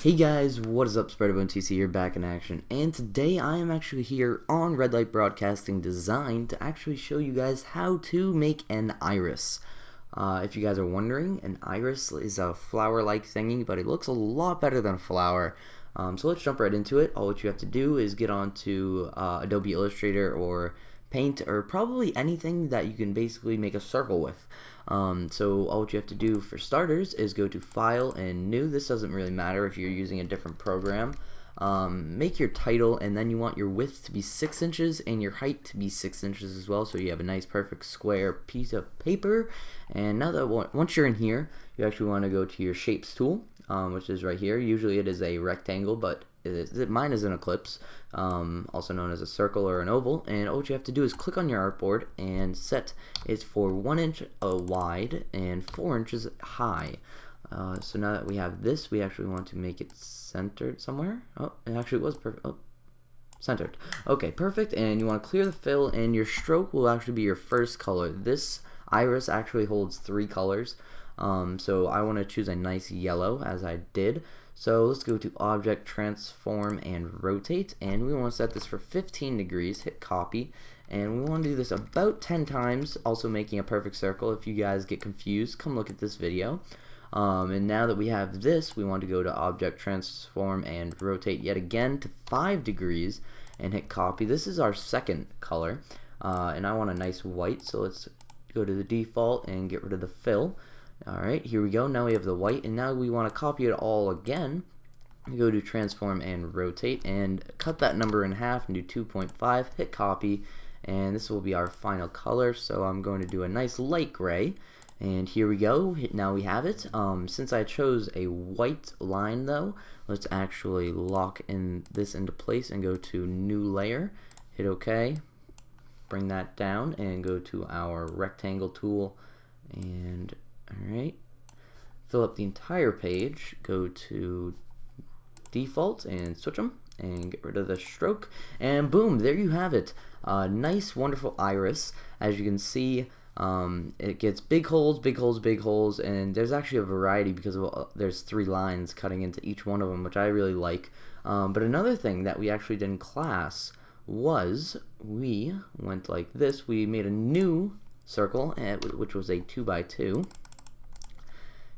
Hey guys, what is up? SpiderBoneTC here, back in action, and today I am actually here on Red Light Broadcasting Design to actually show you guys how to make an iris. If you guys are wondering, an iris is a flower-like thingy, but it looks a lot better than a flower. So let's jump right into it. All what you have to do is get onto Adobe Illustrator or Paint, or probably anything that you can basically make a circle with. So all what you have to do for starters is go to File and New. This doesn't really matter if you're using a different program. Make your title, and then you want your width to be 6 inches and your height to be 6 inches as well, so you have a nice perfect square piece of paper. And now that once you're in here, you actually want to go to your Shapes tool, which is right here. Usually it is a rectangle, but mine is an ellipse, also known as a circle or an oval. And all you have to do is click on your artboard and set it for 1 inch wide and 4 inches high. So now that we have this, we actually want to make it centered somewhere. Oh, it actually was perfect. Oh, centered. Okay, perfect. And you want to clear the fill, and your stroke will actually be your first color. This iris actually holds 3 colors. So I want to choose a nice yellow, as I did. So let's go to Object, Transform, and Rotate, and we want to set this for 15 degrees, hit copy, and we want to do this about 10 times, also making a perfect circle. If you guys get confused, come look at this video. And now that we have this, we want to go to Object, Transform, and Rotate yet again to 5 degrees, and hit copy. This is our second color, and I want a nice white, so let's go to the default and get rid of the fill. Alright, here we go. Now we have the white, and now we want to copy it all again. Go to Transform and Rotate and cut that number in half and do 2.5, hit copy, and this will be our final color. So I'm going to do a nice light gray, and here we go. Now we have it. Since I chose a white line though, let's actually lock this into place and go to New Layer, hit OK, bring that down and go to our rectangle tool, and alright, fill up the entire page, go to default and switch them and get rid of the stroke, and boom, there you have it. Nice, wonderful iris. As you can see, it gets big holes, big holes, big holes, and there's actually a variety because there's 3 lines cutting into each one of them, which I really like. But another thing that we actually did in class was we went like this. We made a new circle, which was a 2x2.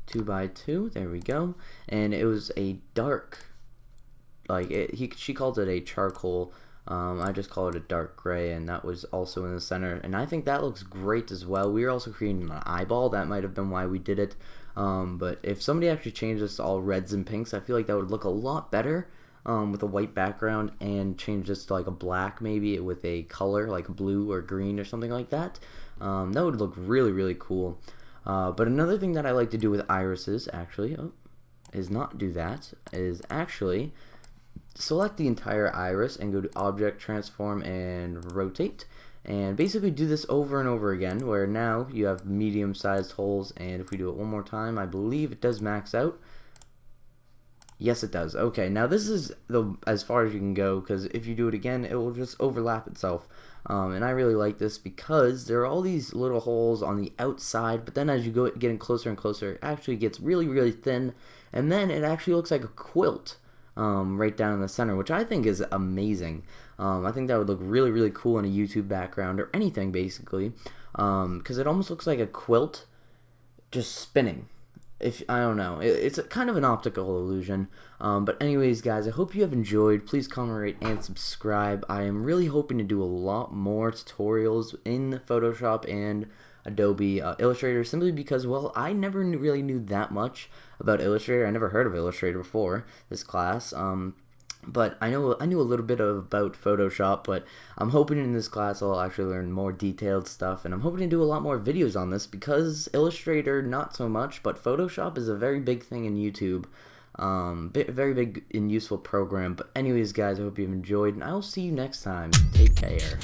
2x2, there we go, and it was a dark, she called it a charcoal, I just call it a dark gray, and that was also in the center, and I think that looks great as well. We were also creating an eyeball. That might have been why we did it, but if somebody actually changed this to all reds and pinks, I feel like that would look a lot better with a white background, and change this to like a black maybe with a color like blue or green or something like that. That would look really, really cool. But another thing that I like to do with irises actually is not do that, is actually select the entire iris and go to Object, Transform, and Rotate, and basically do this over and over again, where now you have medium-sized holes, and if we do it one more time, I believe it does max out. Yes, it does. Okay, now this is as far as you can go, because if you do it again, it will just overlap itself. And I really like this because there are all these little holes on the outside, but then as you go getting closer and closer, it actually gets really, really thin, and then it actually looks like a quilt right down in the center, which I think is amazing. I think that would look really, really cool in a YouTube background or anything basically, because it almost looks like a quilt just spinning. I don't know, it's kind of an optical illusion. But anyways, guys, I hope you have enjoyed. Please comment, rate, and subscribe. I am really hoping to do a lot more tutorials in Photoshop and Adobe Illustrator, simply because, well, I never really knew that much about Illustrator. I never heard of Illustrator before this class. But I knew a little bit about Photoshop, but I'm hoping in this class I'll actually learn more detailed stuff, and I'm hoping to do a lot more videos on this, because Illustrator not so much, but Photoshop is a very big thing in YouTube, very big and useful program. But anyways, guys, I hope you've enjoyed, and I will see you next time. Take care.